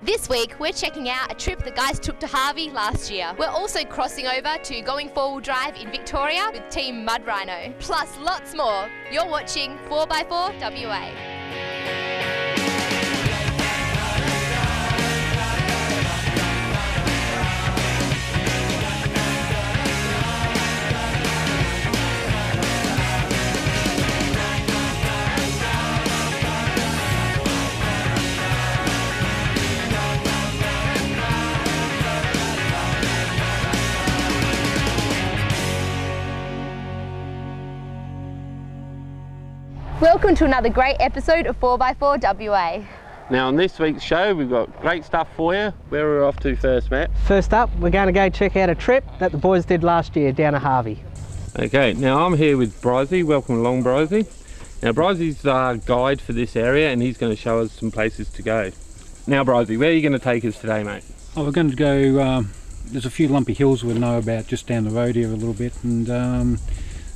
This week, we're checking out a trip the guys took to Harvey last year. We're also crossing over to going four-wheel drive in Victoria with Team Mud Rhino. Plus lots more. You're watching 4x4 WA. Welcome to another great episode of 4x4 WA. Now on this week's show we've got great stuff for you. Where are we off to first, Matt? First up, we're going to go check out a trip that the boys did last year down to Harvey. Okay, now I'm here with Bryzy. Welcome along, Bryzy. Now Bryzy's our guide for this area and he's going to show us some places to go. Now Bryzy, where are you going to take us today, mate? Oh, we're going to go, there's a few lumpy hills we know about just down the road here a little bit, and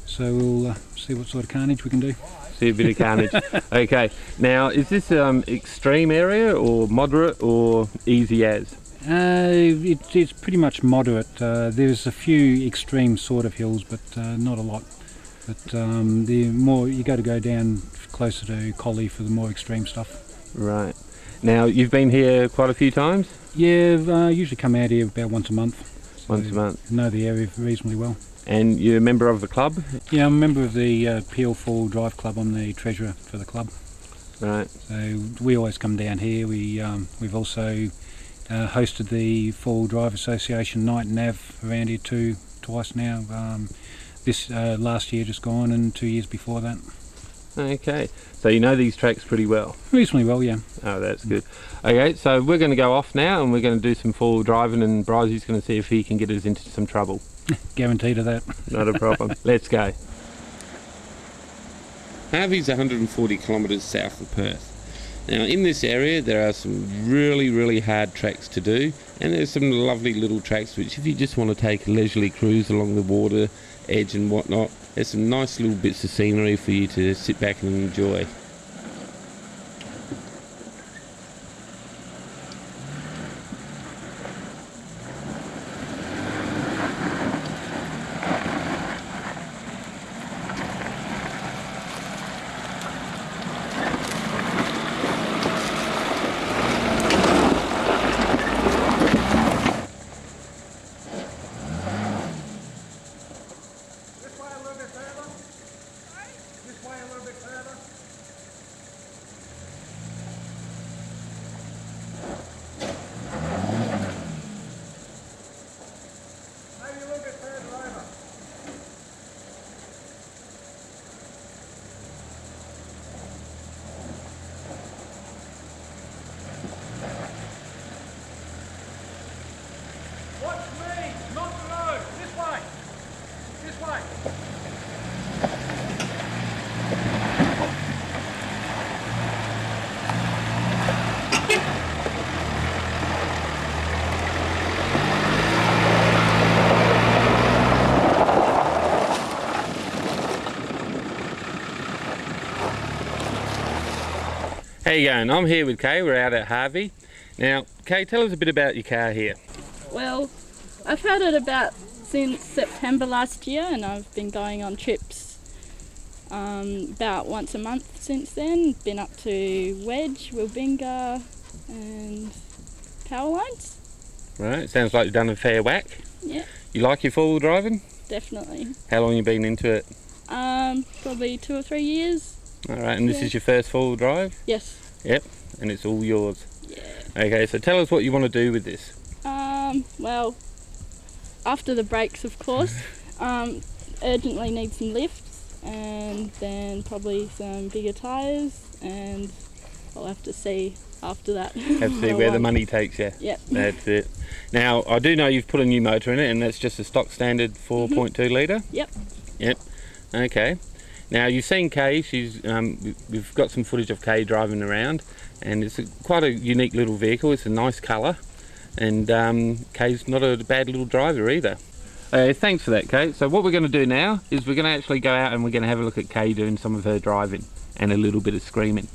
so we'll see what sort of carnage we can do. See a bit of carnage. Okay, now is this extreme area or moderate or easy as? It's pretty much moderate. There's a few extreme sort of hills, but not a lot. But the more you got to go down closer to Collie for the more extreme stuff. Right. Now you've been here quite a few times? Yeah, I usually come out here about once a month. So once a month. Know the area reasonably well. And you're a member of the club? Yeah, I'm a member of the Peel Four-Wheel Drive Club. I'm the treasurer for the club. Right. So we always come down here. We've also hosted the Four-Wheel Drive Association Night Nav around here twice now. This last year just gone and 2 years before that. Okay, so you know these tracks pretty well? Reasonably well, yeah. Oh, that's good. Okay, so we're going to go off now and we're going to do some four-wheel driving and Bryzy's going to see if he can get us into some trouble. Guaranteed of that. Not a problem. Let's go. Harvey's 140 kilometres south of Perth. Now in this area there are some really hard tracks to do, and there's some lovely little tracks which if you just want to take a leisurely cruise along the water edge and whatnot, there's some nice little bits of scenery for you to sit back and enjoy. How you going? I'm here with Kay, we're out at Harvey. Now, Kay, tell us a bit about your car here. Well, I've had it about since September last year and I've been going on trips about once a month since then. Been up to Wedge, Wilbinga and Power Lines. Right, sounds like you've done a fair whack. Yeah. You like your four-wheel driving? Definitely. How long have you been into it? Probably 2 or 3 years. Alright, and this is your first four-wheel drive? Yes. Yep, and it's all yours. Yeah. Okay, so tell us what you want to do with this. Well, after the brakes of course, urgently need some lifts and then probably some bigger tyres, and I'll have to see after that. Have to see where the money takes you. Yep. That's it. Now, I do know you've put a new motor in it and that's just a stock standard 4.2 litre? Yep. Yep, okay. Now you've seen Kay, we've got some footage of Kay driving around and it's quite a unique little vehicle. It's a nice colour and Kay's not a bad little driver either. Thanks for that, Kay. So what we're going to do now is we're going to actually go out and we're going to have a look at Kay doing some of her driving and a little bit of screaming.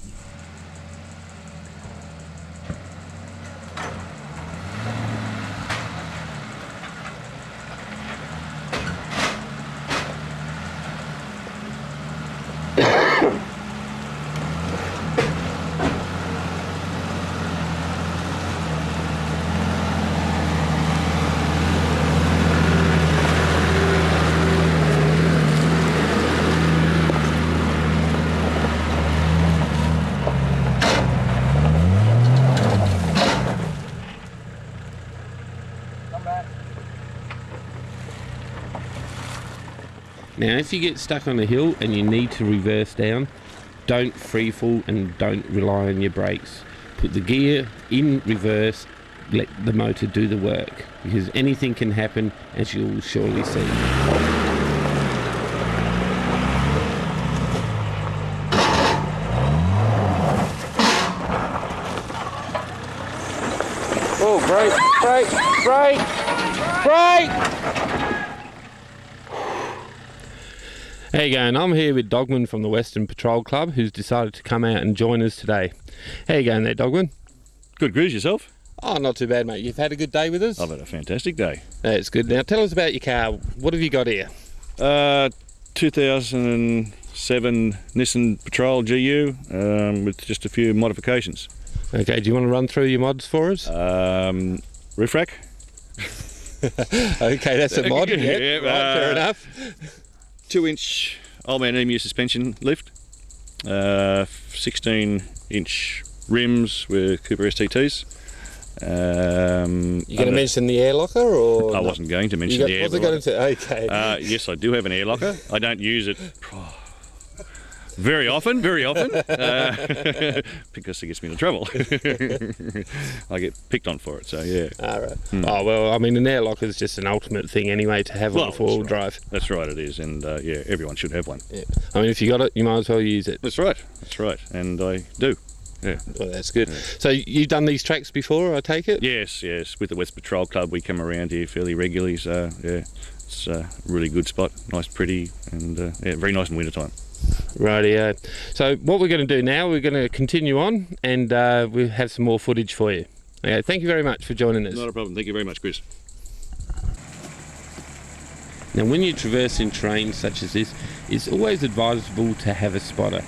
Now if you get stuck on a hill and you need to reverse down, don't free fall and don't rely on your brakes. Put the gear in reverse, let the motor do the work, because anything can happen, as you'll surely see. Oh, brake, brake, brake, brake! How you going? I'm here with Dogman from the Western Patrol Club, who's decided to come out and join us today. How you going there, Dogman? Good, Griz, yourself? Oh, not too bad, mate. You've had a good day with us? I've had a fantastic day. That's good. Now, tell us about your car. What have you got here? 2007 Nissan Patrol GU with just a few modifications. Okay, do you want to run through your mods for us? Roof rack. Okay, that's a mod. Yeah, right, fair enough. 2-inch old man emu suspension lift. 16-inch rims with Cooper STTs. You going to mention the air locker, or I wasn't going to mention the air locker. Okay. Yes, I do have an air locker. I don't use it very often, because it gets me into trouble. I get picked on for it, so yeah. All right. Oh, well, I mean, an air locker is just an ultimate thing anyway to have on a four-wheel drive. That's right, it is, and yeah, everyone should have one. Yeah. I mean, if you got it, you might as well use it. That's right, and I do. Yeah. Well, that's good. Yeah. So you've done these tracks before, I take it? Yes. With the West Patrol Club, we come around here fairly regularly, so yeah, it's a really good spot, nice, pretty, and yeah, very nice in winter time. Rightio. So what we're going to do now, we're going to continue on, and we'll have some more footage for you. Okay, thank you very much for joining us. Not a problem. Thank you very much, Griz. Now, when you're traversing terrain such as this, it's always advisable to have a spotter,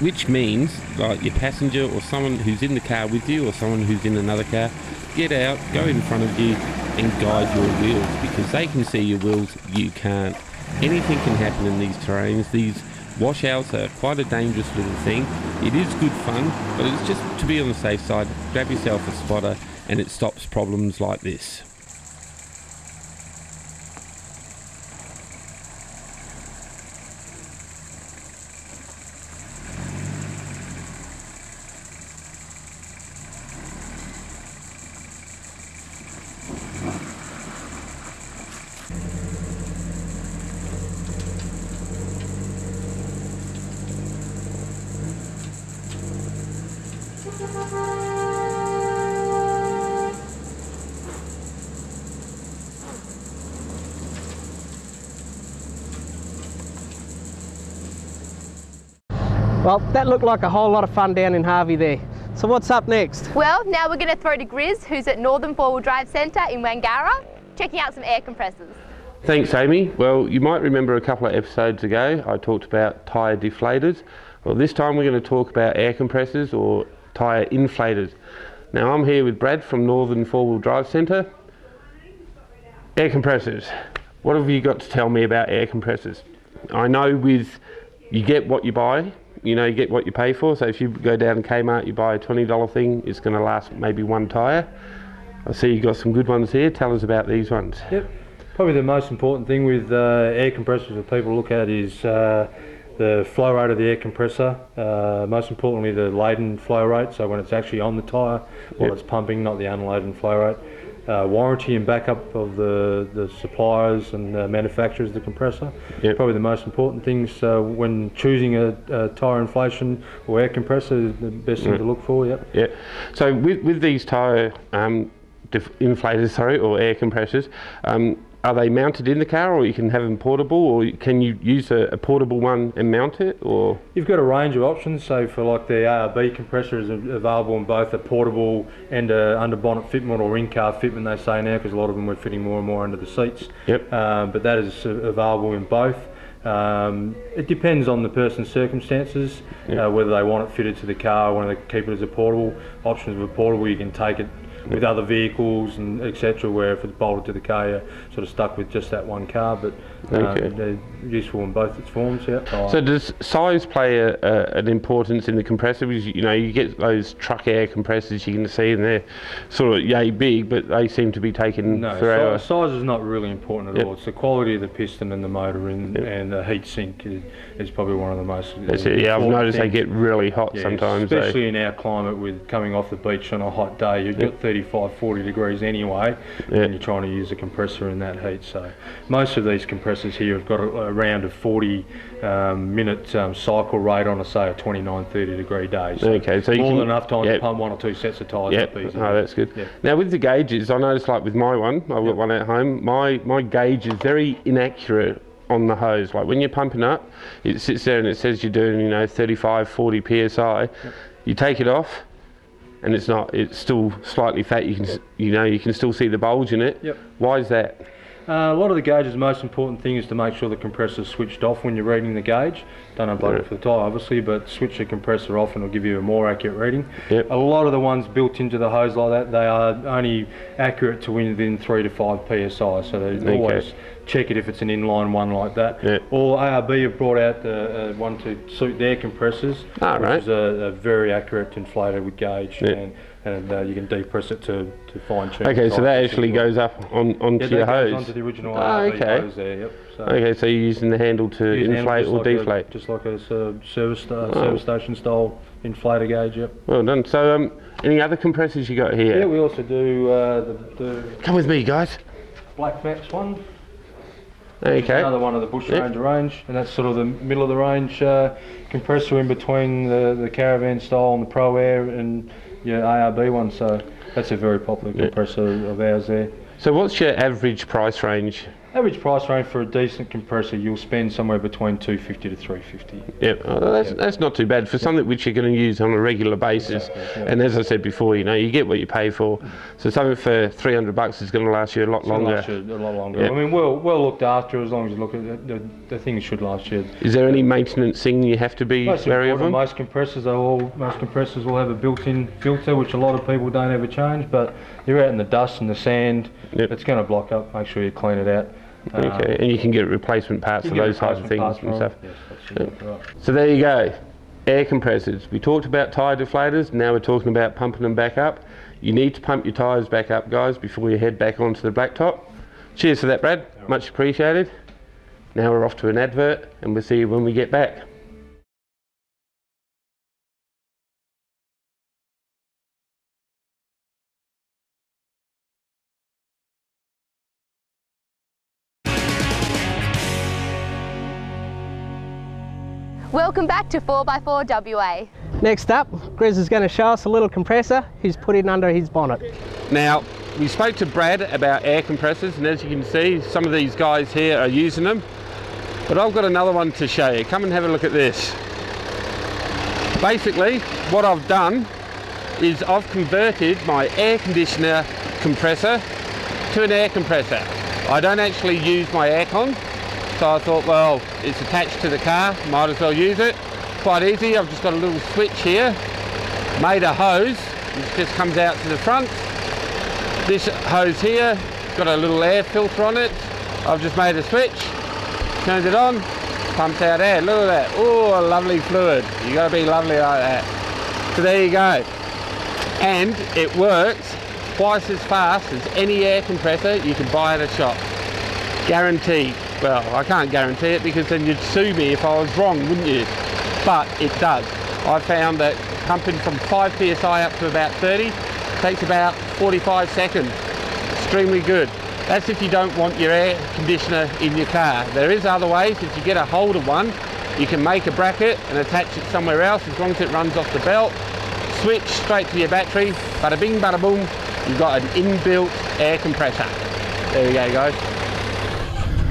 which means like your passenger or someone who's in the car with you or someone who's in another car, get out, go in front of you and guide your wheels, because they can see your wheels, you can't. Anything can happen in these terrains. These washouts are quite a dangerous little thing. It is good fun, but it's just to be on the safe side. Grab yourself a spotter and it stops problems like this. Well, that looked like a whole lot of fun down in Harvey there. So what's up next? Well, now we're going to throw to Griz, who's at Northern 4-Wheel Drive Centre in Wangara, checking out some air compressors. Thanks, Amy. Well, you might remember a couple of episodes ago I talked about tyre deflators. Well, this time we're going to talk about air compressors or tyre inflators. Now, I'm here with Brad from Northern 4-Wheel Drive Centre. Air compressors. What have you got to tell me about air compressors? I know you get what you buy. You know, you get what you pay for. So if you go down to Kmart, you buy a $20 thing, it's going to last maybe one tyre. I see you've got some good ones here. Tell us about these ones. Yep. Probably the most important thing with air compressors that people look at is the flow rate of the air compressor. Most importantly, the laden flow rate, so when it's actually on the tyre while it's pumping, not the unladen flow rate. Warranty and backup of the suppliers and manufacturers of the compressor. Probably the most important things when choosing a tyre inflation or air compressor is the best thing to look for. So with these tyre inflators, or air compressors, are they mounted in the car, or you can have them portable, or can you use a portable one and mount it? Or you've got a range of options. So for like the ARB compressor is available in both a portable and a under bonnet fitment or in-car fitment, they say now, because a lot of them are fitting more and more under the seats. But that is available in both. It depends on the person's circumstances, whether they want it fitted to the car or want to keep it as a portable. Options with portable, you can take it with other vehicles and etc. Where if it's bolted to the car, you're sort of stuck with just that one car. But they're useful in both its forms. Yeah. So does size play an importance in the compressor? Because you get those truck air compressors you can see, and they're sort of yay big, but they seem to be taking forever. Size is not really important at all. It's the quality of the piston and the motor and the heat sink is probably one of the most. Yeah, I've noticed they get really hot sometimes. Especially in our climate, with coming off the beach on a hot day, you've got 35, 40 degrees anyway, and you're trying to use a compressor in that heat. So most of these compressors here have got around a 40-minute cycle rate on say a 29, 30 degree day. So so more than enough time to pump 1 or 2 sets of tyres up easily. Oh, that's good. Now with the gauges, I noticed like with my one, I've got one at home, my gauge is very inaccurate on the hose. Like when you're pumping up, it sits there and it says you're doing 35, 40 psi. You take it off and it's still slightly fat. You can still see the bulge in it. Why is that? A lot of the gauges, the most important thing is to make sure the compressor's switched off when you're reading the gauge. Don't unplug it for the tyre obviously, but switch the compressor off and it'll give you a more accurate reading. A lot of the ones built into the hose like that, they are only accurate to within 3 to 5 psi, so they always check it if it's an inline one like that. Or ARB have brought out one to suit their compressors, which is a very accurate inflator with gauge. And you can depress it to fine tune. Okay, so that actually goes up onto your hose. Goes onto the original ARB hose there. So you're using the handle to inflate or deflate. Just like a service station style inflator gauge. Well done. So any other compressors you got here? Yeah, we also do the Come with me, guys. Black Max one. Another one of the Bush Ranger range, and that's sort of the middle of the range compressor in between the Caravan style and the Pro Air and ARB one. So that's a very popular compressor of ours there. So what's your average price range? Average price range for a decent compressor, you'll spend somewhere between $250 to $350. That's not too bad for something which you're going to use on a regular basis. And as I said before, you get what you pay for. So something for $300 is going to last you a lot longer. Last you a lot longer. I mean, well looked after, as long as you look at it, the thing should last you. Is there any maintenance thing you have to be wary of? Most compressors will have a built-in filter, which a lot of people don't ever change. But you're out in the dust and the sand, it's going to block up. Make sure you clean it out. And you can get replacement parts for those types of things and stuff. So there you go, air compressors. We talked about tyre deflators, now we're talking about pumping them back up. You need to pump your tyres back up, guys, before you head back onto the blacktop. Cheers for that, Brad, much appreciated. Now we're off to an advert and we'll see you when we get back. Welcome back to 4x4 WA. Next up, Griz is going to show us a little compressor he's put in under his bonnet. Now, we spoke to Brad about air compressors, and as you can see, some of these guys here are using them. But I've got another one to show you. Come and have a look at this. Basically, what I've done is I've converted my air conditioner compressor to an air compressor. I don't actually use my aircon. So I thought, well, it's attached to the car, might as well use it. Quite easy, I've just got a little switch here, made a hose, which just comes out to the front. This hose here, got a little air filter on it. I've just made a switch, turned it on, pumps out air, look at that. Oh, a lovely fluid. You gotta be lovely like that. So there you go. And it works twice as fast as any air compressor you can buy at a shop. Guaranteed. Well, I can't guarantee it because then you'd sue me if I was wrong, wouldn't you? But it does. I found that pumping from 5 psi up to about 30 takes about 45 seconds. Extremely good. That's if you don't want your air conditioner in your car. There is other ways. If you get a hold of one, you can make a bracket and attach it somewhere else as long as it runs off the belt. Switch straight to your battery, bada bing, bada boom, you've got an inbuilt air compressor. There we go, guys.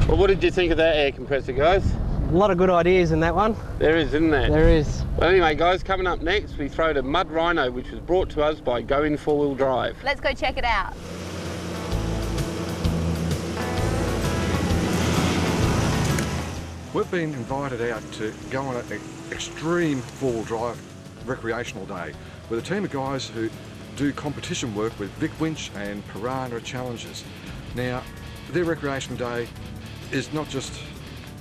Well, what did you think of that air compressor, guys? A lot of good ideas in that one. There is, isn't there? There is. Well, anyway, guys, coming up next, we throw the Mud Rhino, which was brought to us by Going 4-Wheel Drive. Let's go check it out. We've been invited out to go on an extreme 4-wheel drive recreational day with a team of guys who do competition work with Vic Winch and Piranha Challenges. Now, their recreation day is not just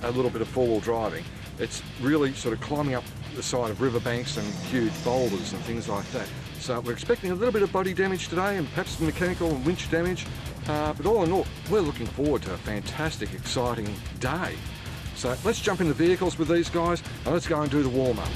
a little bit of four-wheel driving. It's really sort of climbing up the side of riverbanks and huge boulders and things like that. So we're expecting a little bit of body damage today and perhaps some mechanical and winch damage. But all in all, we're looking forward to a fantastic, exciting day. So let's jump in the vehicles with these guys and let's go and do the warm-up.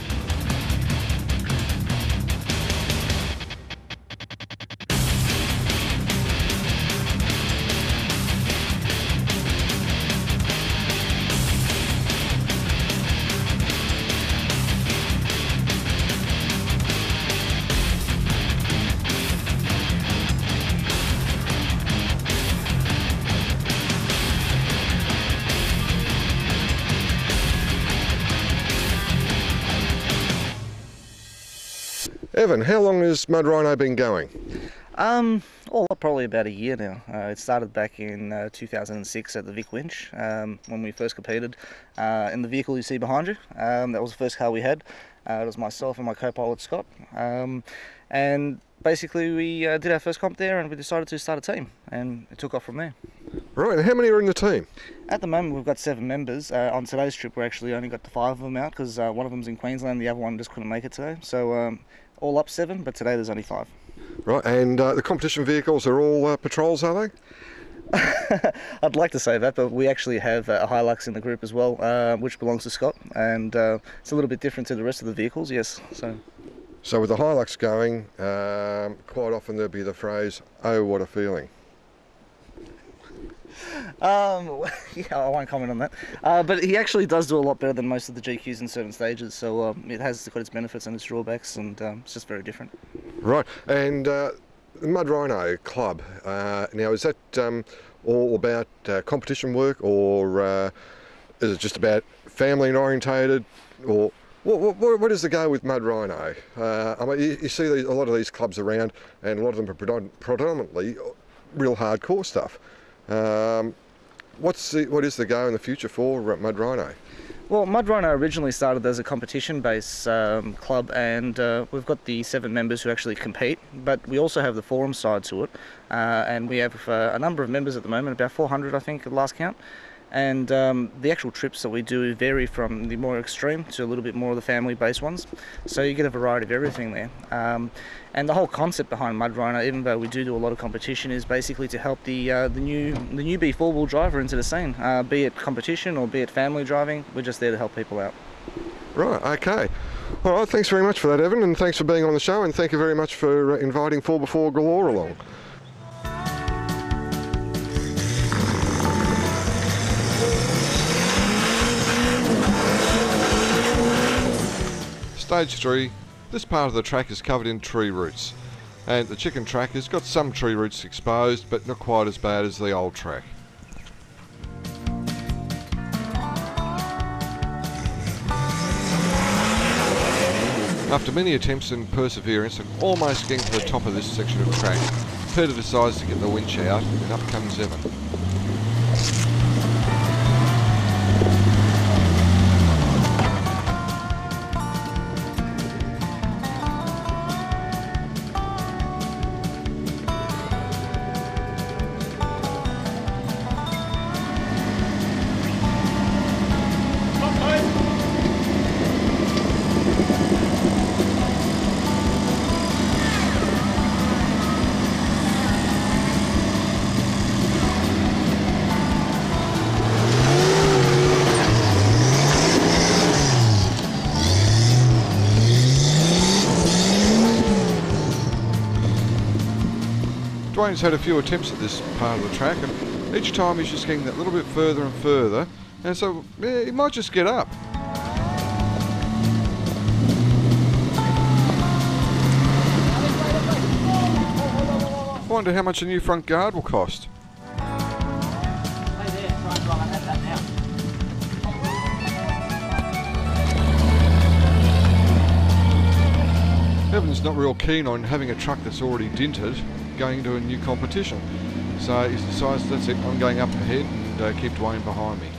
Evan, how long has Mud Rhino been going? Probably about a year now. It started back in 2006 at the Vic Winch when we first competed in the vehicle you see behind you. That was the first car we had. It was myself and my co-pilot Scott. And basically we did our first comp there and we decided to start a team and it took off from there. Right, and how many are in the team? At the moment we've got 7 members. On today's trip we actually only got the 5 of them out because one of them's in Queensland, the other one just couldn't make it today. So all up 7, but today there's only 5. Right, and the competition vehicles are all patrols, are they? I'd like to say that, but we actually have a Hilux in the group as well, which belongs to Scott, and it's a little bit different to the rest of the vehicles, yes. So with the Hilux going, quite often there'll be the phrase, "Oh, what a feeling." Yeah, I won't comment on that. But he actually does do a lot better than most of the GQs in certain stages, so it has got its benefits and its drawbacks, and it's just very different. Right, and the Mud Rhino Club, now is that all about competition work, or is it just about family orientated, or what is the go with Mud Rhino? I mean, you see a lot of these clubs around, and a lot of them are predominantly real hardcore stuff. What is the go in the future for Mud Rhino? Well, Mud Rhino originally started as a competition-based club, and we've got the 7 members who actually compete, but we also have the forum side to it, and we have a number of members at the moment, about 400 I think at last count. And the actual trips that we do vary from the more extreme to a little bit more of the family-based ones. So you get a variety of everything there. And the whole concept behind Mud Rhino, even though we do a lot of competition, is basically to help the newbie four-wheel driver into the scene. Be it competition or be it family driving, we're just there to help people out. Right, okay. All right, thanks very much for that, Evan, and thanks for being on the show, and thank you very much for inviting 4x4 Galore along. Stage 3, this part of the track is covered in tree roots, and the chicken track has got some tree roots exposed, but not quite as bad as the old track. After many attempts and perseverance and almost getting to the top of this section of track, Peter decides to get the winch out and up comes Evan. Dwayne's had a few attempts at this part of the track, and each time he's just getting that little bit further and further, and so yeah, he might just get up. Wonder how much a new front guard will cost. Evan's not real keen on having a truck that's already dinted going into a new competition, so he decides that's it, I'm going up ahead and keep Dwayne behind me.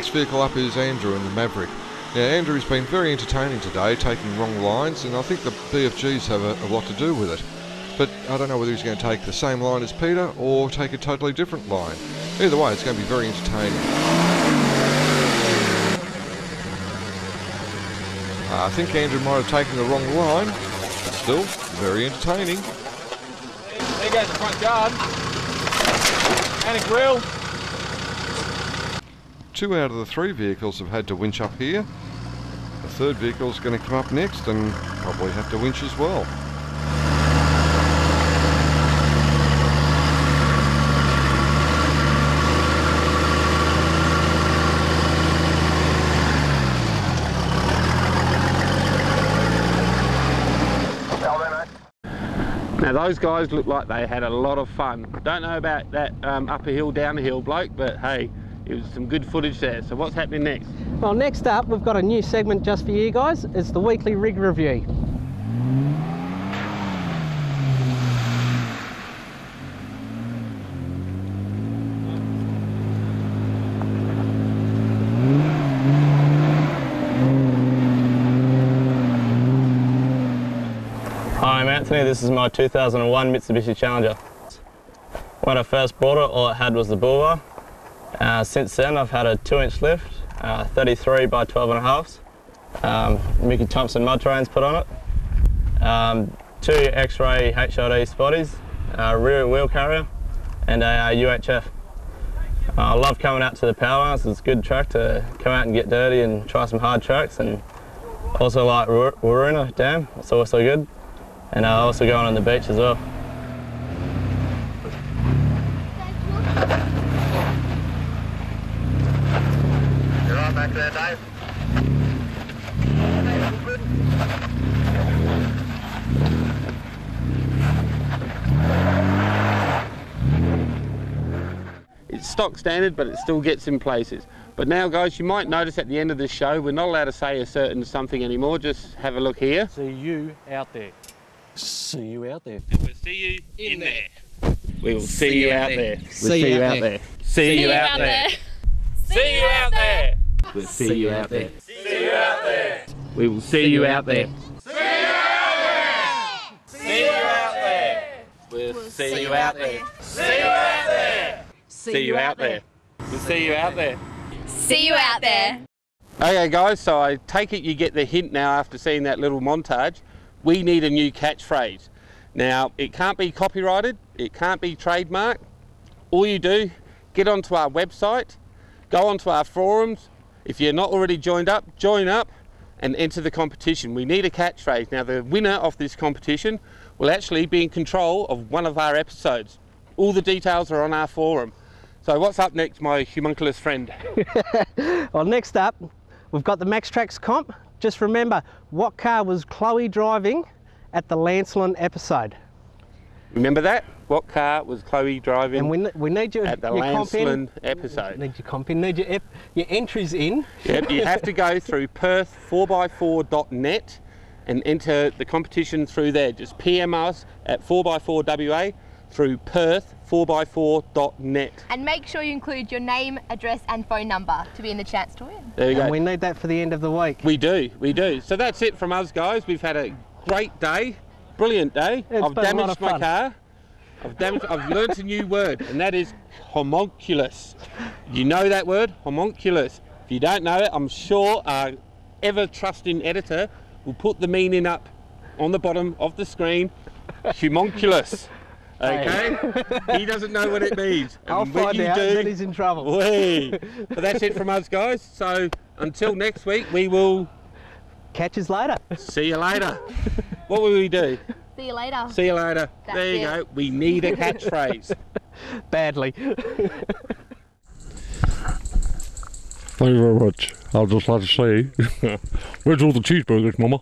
next vehicle up is Andrew in the Maverick. Now Andrew's been very entertaining today, taking wrong lines, and I think the BFGs have a lot to do with it. But I don't know whether he's going to take the same line as Peter or take a totally different line. Either way, it's going to be very entertaining. I think Andrew might have taken the wrong line, but still, very entertaining. There goes the front guard. And a grill. 2 out of the 3 vehicles have had to winch up here. The third vehicle is going to come up next and probably have to winch as well. Now those guys look like they had a lot of fun. Don't know about that up a hill, down a hill bloke, but hey, it was some good footage there. So what's happening next? Well, next up, we've got a new segment just for you guys. It's the weekly rig review. Hi, I'm Anthony. This is my 2001 Mitsubishi Challenger. When I first bought it, all it had was the bullbar. Since then, I've had a 2-inch lift, 33 by 12.5. Mickey Thompson mud trains put on it. 2 X-ray HRD spotties, rear wheel carrier, and a UHF. I love coming out to the power house. It's a good track to come out and get dirty and try some hard tracks. And also like Waruna Dam, it's also good. And also going on the beach as well. You're on back there, Dave. It's stock standard, but it still gets in places. But now guys, you might notice at the end of this show, we're not allowed to say a certain something anymore. Just have a look here. See you out there. See you out there. We'll see you in there. We will see you out there. We'll See you out there. See you out there. See you out there. We'll see you out there. See you out there. We will see you out there. See you out there. See you out there. We'll see you out there. See you out there. See you out there. We'll see you out there. See you out there. Okay guys, so I take it you get the hint now after seeing that little montage. We need a new catchphrase. Now, it can't be copyrighted, it can't be trademarked. All you do, get onto our website, go onto our forums. If you're not already joined up, join up and enter the competition. We need a catchphrase. Now, the winner of this competition will actually be in control of one of our episodes. All the details are on our forum. So what's up next, my homunculus friend? Well, next up, we've got the Max Tracks comp. Just remember, what car was Chloe driving at the Lancelin episode? Remember that? What car was Chloe driving and we need your, at the your Lancelin episode? Need your comp in, need your entries in. Yep, you have to go through perth4x4.net and enter the competition through there. Just PM us at 4x4WA through perth4x4.net. And make sure you include your name, address and phone number to be in the chance to win. There you go. And we need that for the end of the week. We do, we do. So that's it from us guys. We've had a great day, brilliant day. I've damaged my car. I've learnt a new word, and that is homunculus. You know that word, homunculus. If you don't know it, I'm sure our ever-trusting editor will put the meaning up on the bottom of the screen. Homunculus. Okay? He doesn't know what it means. I'll find out, then he's in trouble. But that's it from us guys. So until next week, we will catch us later. See you later. What will we do? See you later. See you later. That's there you go. We need a catchphrase. Badly. Thank you very much. I'd just like to say, where's all the cheeseburgers, Mama?